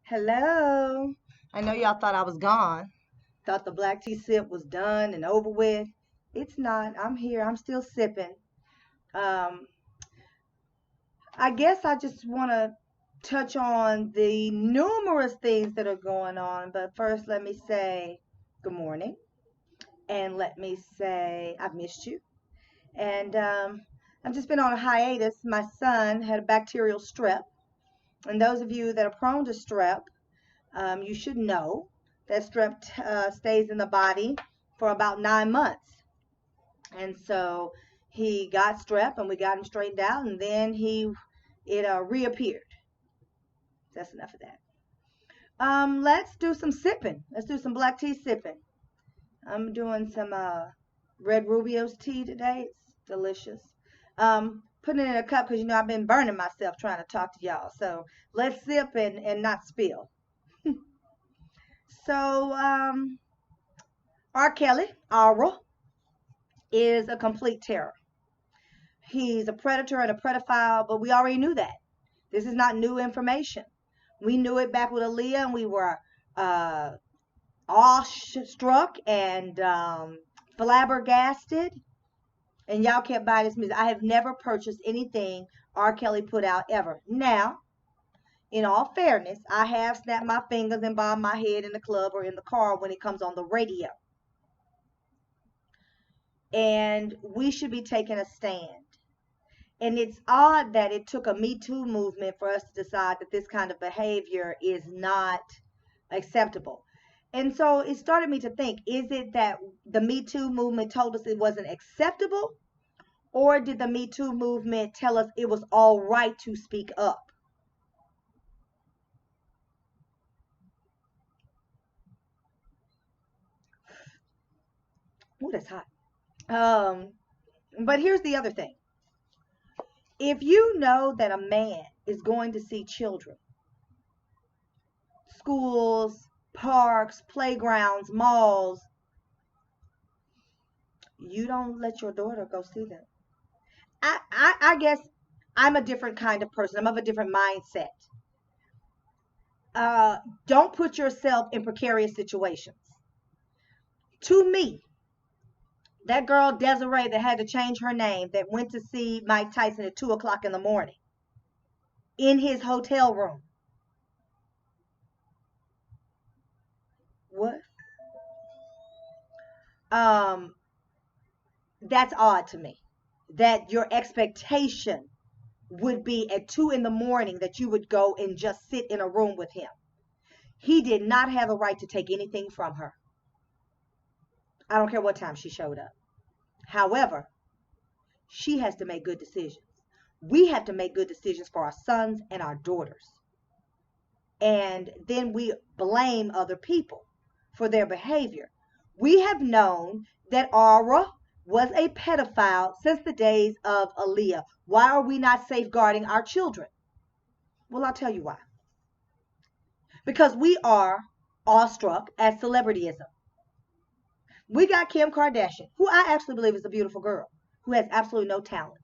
Hello. I know y'all thought I was gone. Thought the black tea sip was done and over with. It's not. I'm here. I'm still sipping. Um, I guess I just want to touch on the numerous things that are going on. But first, let me say good morning. And let me say I've missed you. And I've just been on a hiatus. My son had a bacterial strep. And those of you that are prone to strep, you should know that strep stays in the body for about 9 months. And so he got strep and we got him straightened out and then it reappeared. That's enough of that. Let's do some sipping. Let's do some black tea sipping. I'm doing some Red Rubio's tea today. It's delicious. Putting it in a cup because I've been burning myself trying to talk to y'all. So let's sip and not spill. So, R. Kelly, Aura, is a complete terror. He's a predator and a pedophile, but we already knew that. This is not new information. We knew it back with Aaliyah, and we were awestruck and flabbergasted, and y'all kept buying this music. I have never purchased anything R. Kelly put out ever. Now, in all fairness, I have snapped my fingers and bobbed my head in the club or in the car when it comes on the radio. And we should be taking a stand. And it's odd that it took a Me Too movement for us to decide that this kind of behavior is not acceptable. And so it started me to think, is it that the Me Too movement told us it wasn't acceptable? Or did the Me Too movement tell us it was all right to speak up? Ooh, that's hot. But here's the other thing. If you know that a man is going to see children, schools, parks, playgrounds, malls, you don't let your daughter go see them. I guess I'm a different kind of person. I'm of a different mindset. Uh, don't put yourself in precarious situations. To me, that girl Desiree that had to change her name that went to see Mike Tyson at 2 o'clock in the morning in his hotel room. What? Um, that's odd to me. That your expectation would be at 2 in the morning that you would go and just sit in a room with him. He did not have the right to take anything from her. I don't care what time she showed up. However, she has to make good decisions. We have to make good decisions for our sons and our daughters. And then we blame other people for their behavior. We have known that Aura was a pedophile since the days of Aaliyah. Why are we not safeguarding our children? Well, I'll tell you why. Because we are awestruck at celebrityism. We got Kim Kardashian, who I actually believe is a beautiful girl, who has absolutely no talent,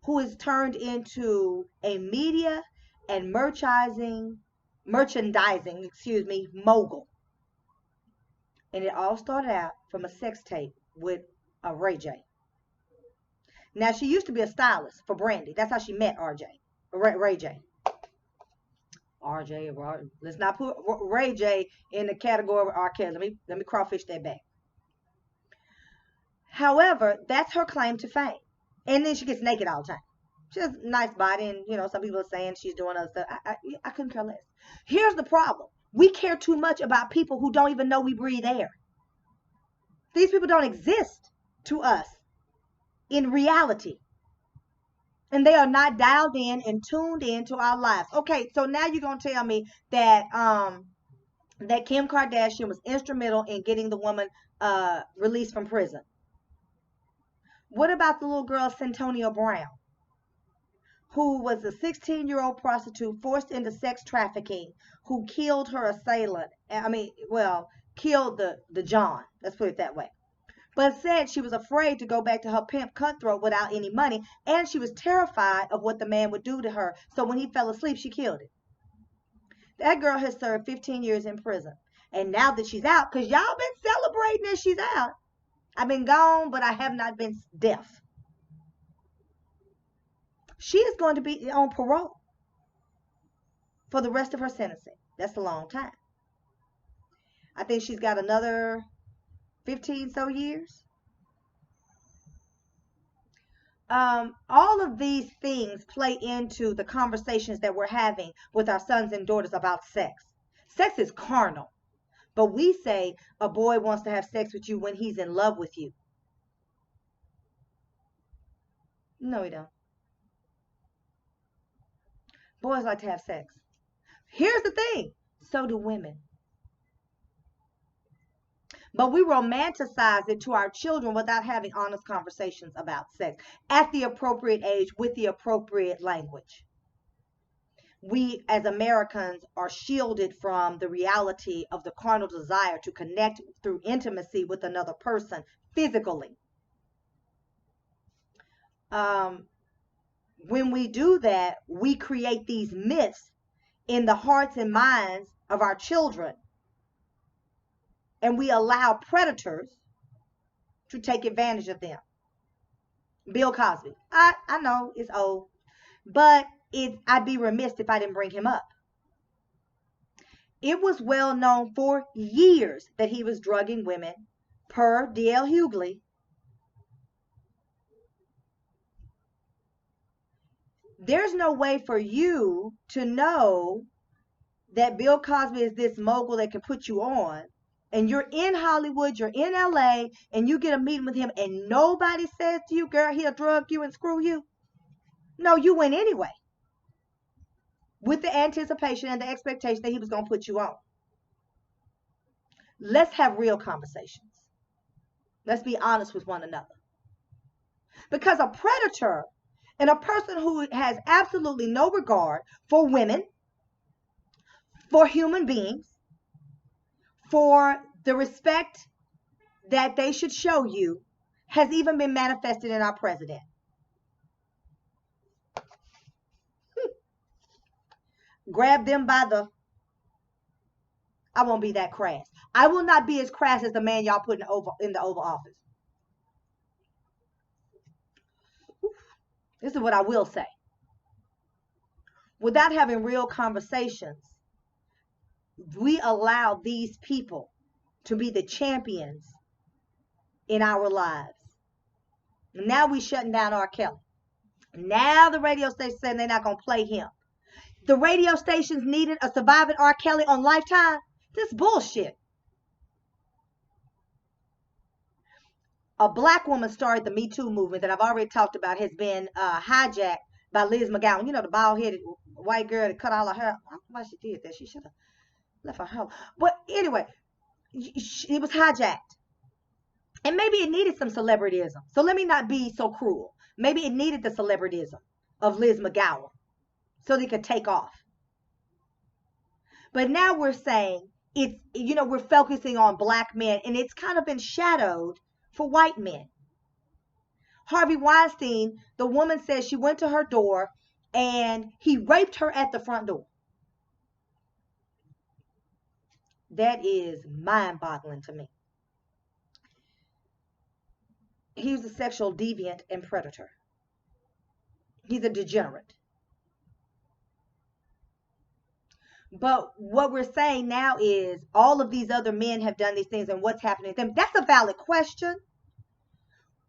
who is turned into a media and merchandising, mogul. And it all started out from a sex tape with a Ray J. Now, she used to be a stylist for Brandy. That's how she met Ray J. RJ, let's not put Ray J in the category of R. Kelly. Let me crawfish that back. However, that's her claim to fame. And then she gets naked all the time. She has a nice body, and some people are saying she's doing other stuff. I couldn't care less. Here's the problem. We care too much about people who don't even know we breathe air. These people don't exist to us in reality. And they are not dialed in and tuned in to our lives. Okay, so now you're going to tell me that that Kim Kardashian was instrumental in getting the woman released from prison. What about the little girl Centonia Brown, who was a 16-year-old prostitute forced into sex trafficking, who killed her assailant? Killed the John. Let's put it that way. But said she was afraid to go back to her pimp Cutthroat without any money, and she was terrified of what the man would do to her. So when he fell asleep, she killed him. That girl has served 15 years in prison. And now that she's out, because y'all been celebrating that she's out, I've been gone, but I have not been deaf. She is going to be on parole for the rest of her sentencing. That's a long time. I think she's got another 15 so years. All of these things play into the conversations that we're having with our sons and daughters about sex. Sex is carnal, but we say a boy wants to have sex with you when he's in love with you. No, he don't. Boys like to have sex. Here's the thing, so do women. But we romanticize it to our children without having honest conversations about sex at the appropriate age with the appropriate language. We as Americans are shielded from the reality of the carnal desire to connect through intimacy with another person physically. When we do that, we create these myths in the hearts and minds of our children, and we allow predators to take advantage of them. Bill Cosby. I know it's old, but I'd be remiss if I didn't bring him up. It was well known for years that he was drugging women, per D.L. Hughley. There's no way for you to know that Bill Cosby is this mogul that can put you on, and you're in Hollywood, you're in LA, and you get a meeting with him, and nobody says to you, girl, he'll drug you and screw you. No, you went anyway, with the anticipation and the expectation that he was going to put you on. Let's have real conversations. Let's be honest with one another. Because a predator and a person who has absolutely no regard for women, for human beings, for the respect that they should show you, has even been manifested in our president. Grab them by the... I won't be that crass. I will not be as crass as the man y'all put in the Oval Office. This is what I will say. Without having real conversations, we allow these people to be the champions in our lives. Now we shutting down R. Kelly. Now the radio station saying they're not going to play him. The radio stations needed a surviving R. Kelly on Lifetime. This bullshit. A black woman started the Me Too movement that I've already talked about, has been hijacked by Liz McGowan. You know, the bald-headed white girl that cut all her hair. I don't know why she did that. She should have left her hair. But anyway, it was hijacked. And maybe it needed some celebrityism. So let me not be so cruel. Maybe it needed the celebrityism of Liz McGowan so they could take off. But now we're saying it's, you know, we're focusing on black men, and it's kind of been shadowed for white men. Harvey Weinstein, the woman says she went to her door and he raped her at the front door. That is mind-boggling to me. He's a sexual deviant and predator. He's a degenerate. But what we're saying now is all of these other men have done these things, and what's happening to them? That's a valid question.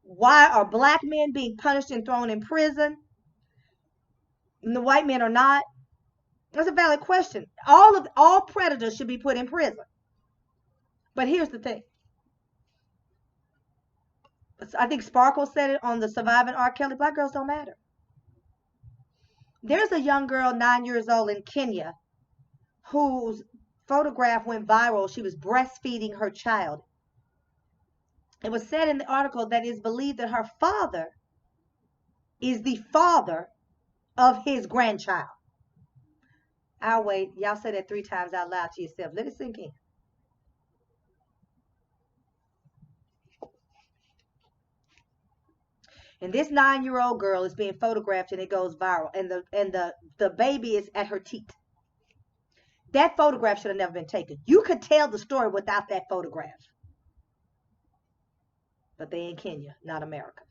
Why are black men being punished and thrown in prison and the white men are not? That's a valid question. All predators should be put in prison. But here's the thing. I think Sparkle said it on the Surviving R. Kelly. Black girls don't matter. There's a young girl, 9 years old, in Kenya, whose photograph went viral. She was breastfeeding her child. It was said in the article that it is believed that her father is the father of his grandchild. I'll wait. Y'all say that 3 times out loud to yourself. Let it sink in. And this 9-year-old girl is being photographed and it goes viral. And the baby is at her teat. That photograph should have never been taken. You could tell the story without that photograph. But they in Kenya, not America.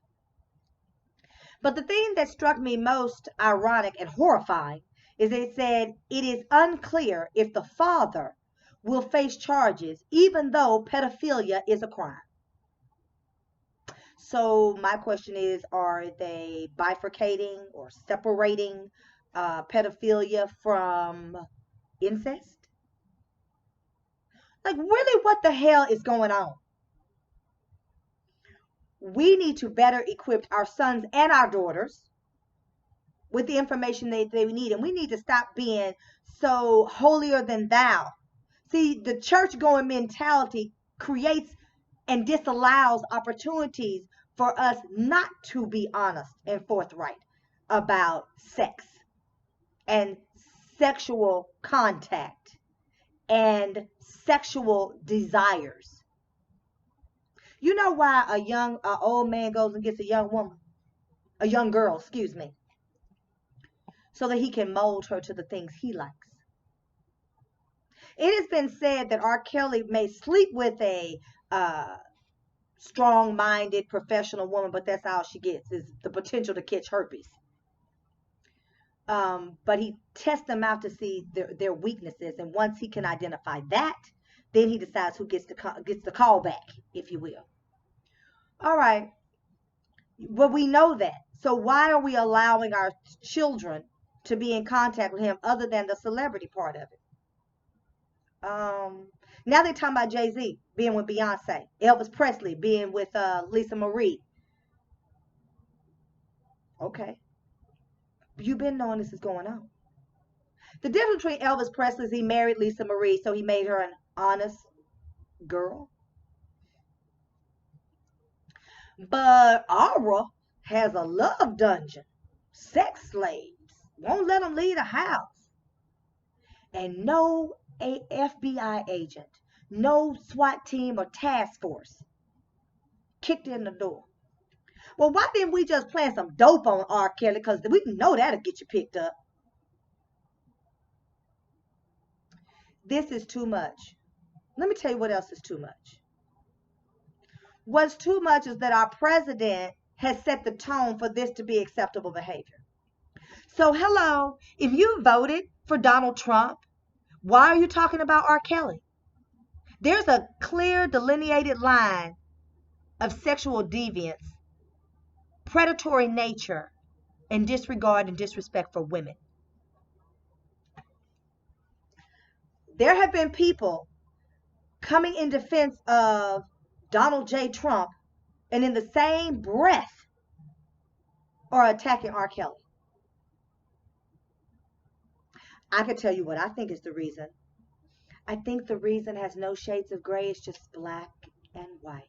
But the thing that struck me most ironic and horrifying is they said it is unclear if the father will face charges even though pedophilia is a crime. So my question is, are they bifurcating or separating pedophilia from incest? Like, really, what the hell is going on? We need to better equip our sons and our daughters with the information they need. And we need to stop being so holier than thou. See, the church going mentality creates and disallows opportunities for us not to be honest and forthright about sex and sexual contact and sexual desires. You know why a old man goes and gets a young woman, a young girl, excuse me, so that he can mold her to the things he likes. It has been said that R. Kelly may sleep with a strong-minded professional woman, but that's all she gets is the potential to catch herpes. But he tests them out to see their weaknesses, and once he can identify that, then he decides who gets the call back, if you will. All right, but we know that. So why are we allowing our children to be in contact with him other than the celebrity part of it? Now they're talking about Jay-Z being with Beyonce, Elvis Presley being with Lisa Marie. Okay. You've been knowing this is going on. The difference between Elvis Presley is he married Lisa Marie, so he made her an honest girl. But Aura has a love dungeon, sex slaves, won't let them leave the house. And no FBI agent, no SWAT team or task force kicked in the door. Well, why didn't we just plant some dope on R. Kelly? Because we know that'll get you picked up. This is too much. Let me tell you what else is too much. What's too much is that our president has set the tone for this to be acceptable behavior. So, hello, if you voted for Donald Trump, why are you talking about R. Kelly? There's a clear delineated line of sexual deviance, predatory nature, and disregard and disrespect for women. There have been people coming in defense of Donald J. Trump and in the same breath are attacking R. Kelly. I could tell you what I think is the reason. I think the reason has no shades of gray. It's just black and white.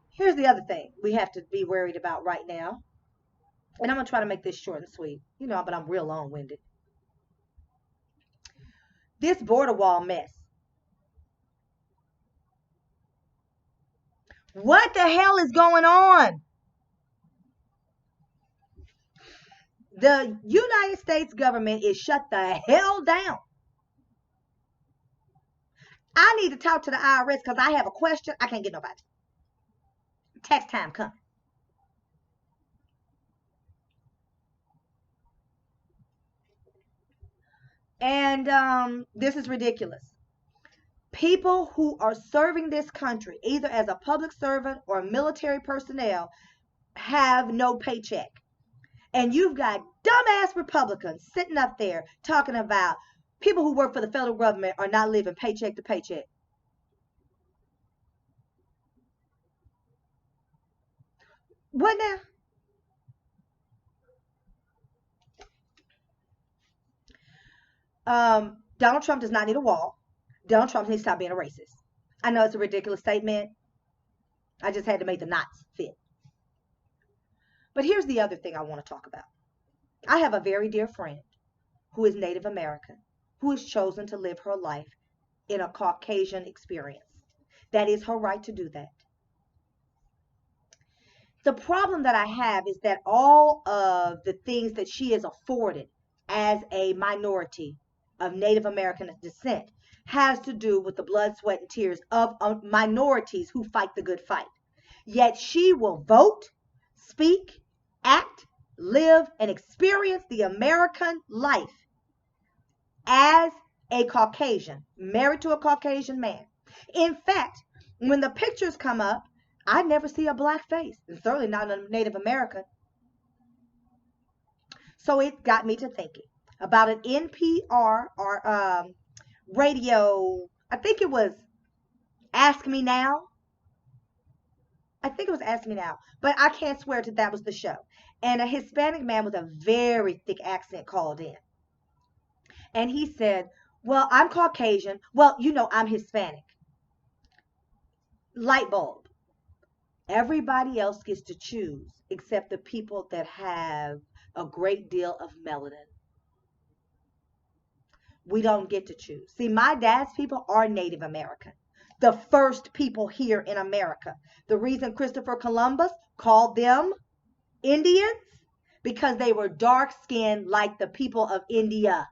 Here's the other thing we have to be worried about right now. And I'm going to try to make this short and sweet, but I'm real long-winded. This border wall mess. What the hell is going on? The United States government is shut the hell down. I need to talk to the IRS because I have a question. I can't get nobody. Tax time coming. And this is ridiculous. People who are serving this country, either as a public servant or military personnel, have no paycheck. And you've got dumbass Republicans sitting up there talking about people who work for the federal government are not living paycheck to paycheck. What now? Donald Trump does not need a wall. Donald Trump needs to stop being a racist. I know it's a ridiculous statement. I just had to make the knots fit. But here's the other thing I want to talk about. I have a very dear friend who is Native American, who has chosen to live her life in a Caucasian experience. That is her right to do that. The problem that I have is that all of the things that she is afforded as a minority of Native American descent has to do with the blood, sweat, and tears of minorities who fight the good fight. Yet she will vote, speak, act, live, and experience the American life as a Caucasian, married to a Caucasian man. In fact, when the pictures come up, I never see a black face, and certainly not a Native American. So it got me to thinking about an NPR or radio, I think it was Ask Me Now. I think it was Ask Me Now, but I can't swear to that was the show. And a Hispanic man with a very thick accent called in. And he said, well, I'm Caucasian. Well, I'm Hispanic. Light bulb. Everybody else gets to choose except the people that have a great deal of melanin. We don't get to choose. See, my dad's people are Native American, the first people here in America. The reason Christopher Columbus called them Indians, because they were dark skinned like the people of India.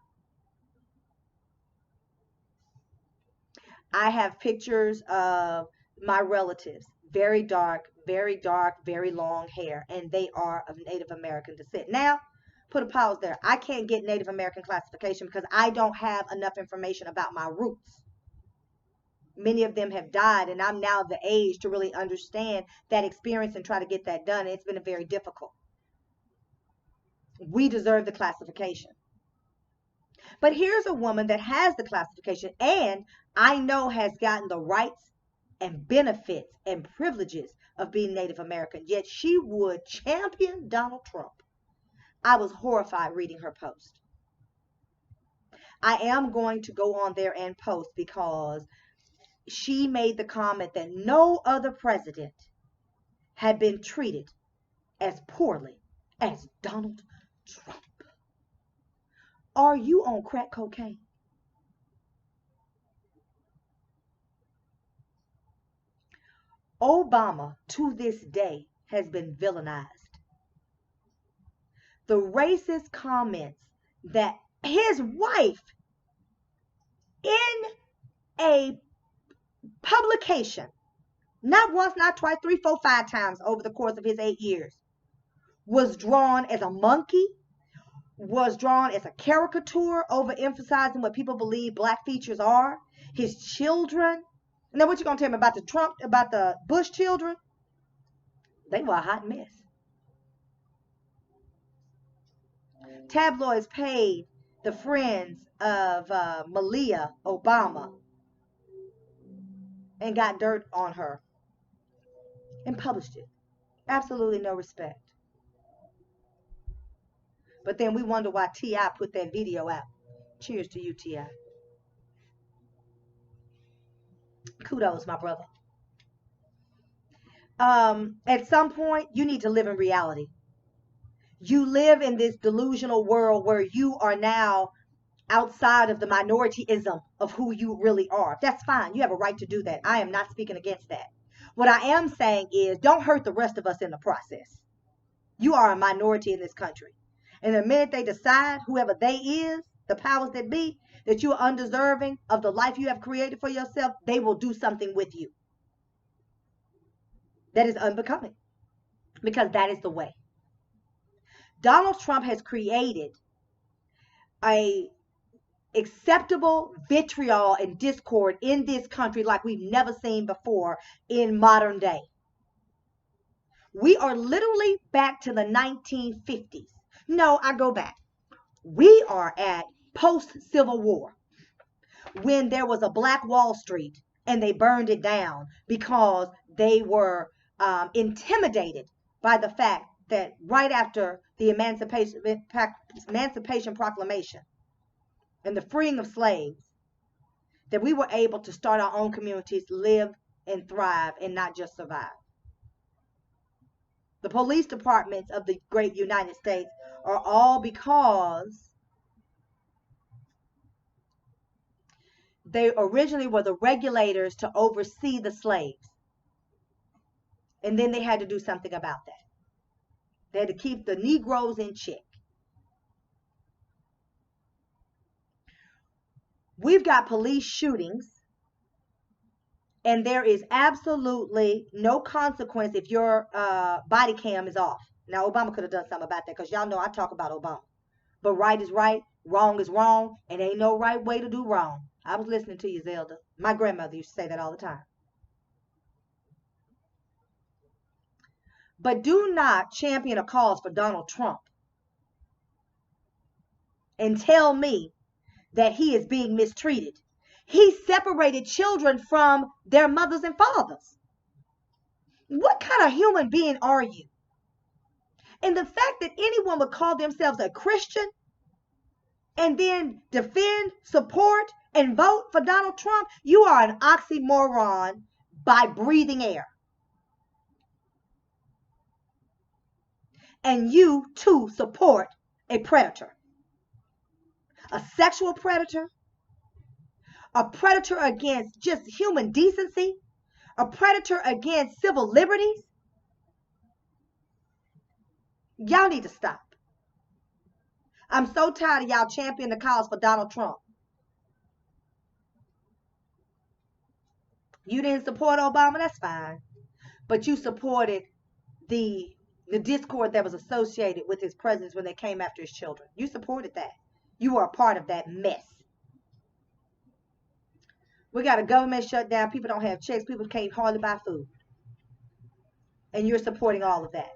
I have pictures of my relatives, very dark, very long hair, and they are of Native American descent. Now, put a pause there. I can't get Native American classification because I don't have enough information about my roots. Many of them have died, and I'm now of the age to really understand that experience and try to get that done. And it's been very difficult. We deserve the classification. But here's a woman that has the classification and I know has gotten the rights and benefits and privileges of being Native American, yet she would champion Donald Trump. I was horrified reading her post. I am going to go on there and post because she made the comment that no other president had been treated as poorly as Donald Trump. Are you on crack cocaine? Obama, to this day, has been villainized. The racist comments that his wife, in a publication, not once, not twice, 3, 4, 5 times over the course of his 8 years, was drawn as a monkey, was drawn as a caricature, overemphasizing what people believe black features are, his children. Now, what you gonna tell me about the Bush children? They were a hot mess. Tabloids paid the friends of Malia Obama and got dirt on her and published it. Absolutely no respect. But then we wonder why T.I. put that video out. Cheers to you, T.I. Kudos, my brother. At some point, you need to live in reality. You live in this delusional world where you are now outside of the minorityism of who you really are. That's fine. You have a right to do that. I am not speaking against that. What I am saying is don't hurt the rest of us in the process. You are a minority in this country. And the minute they decide, whoever they is, the powers that be, that you are undeserving of the life you have created for yourself, they will do something with you. That is unbecoming. Because that is the way. Donald Trump has created a acceptable vitriol and discord in this country like we've never seen before in modern day. We are literally back to the 1950s. No, I go back. We are at post-Civil War when there was a Black Wall Street and they burned it down because they were intimidated by the fact that right after the Emancipation Proclamation and the freeing of slaves, that we were able to start our own communities, live and thrive, and not just survive. The police departments of the great United States are all because they originally were the regulators to oversee the slaves. And then they had to do something about that. They had to keep the Negroes in check. We've got police shootings, and there is absolutely no consequence if your body cam is off. Now, Obama could have done something about that, because y'all know I talk about Obama. But right is right, wrong is wrong, and ain't no right way to do wrong. I was listening to you, Zelda. My grandmother used to say that all the time. But do not champion a cause for Donald Trump and tell me that he is being mistreated. He separated children from their mothers and fathers. What kind of human being are you? And the fact that anyone would call themselves a Christian and then defend, support, and vote for Donald Trump, you are an oxymoron by breathing air. And you too support a predator, a sexual predator, a predator against just human decency, a predator against civil liberties. Y'all need to stop. I'm so tired of y'all championing the cause for Donald Trump. You didn't support Obama, that's fine. But you supported the discord that was associated with his presence when they came after his children. You supported that. You were a part of that mess. We got a government shutdown. People don't have checks. People can't hardly buy food. And you're supporting all of that.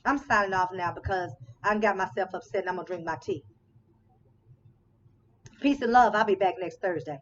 I'm signing off now because I got myself upset and I'm going to drink my tea. Peace and love. I'll be back next Thursday.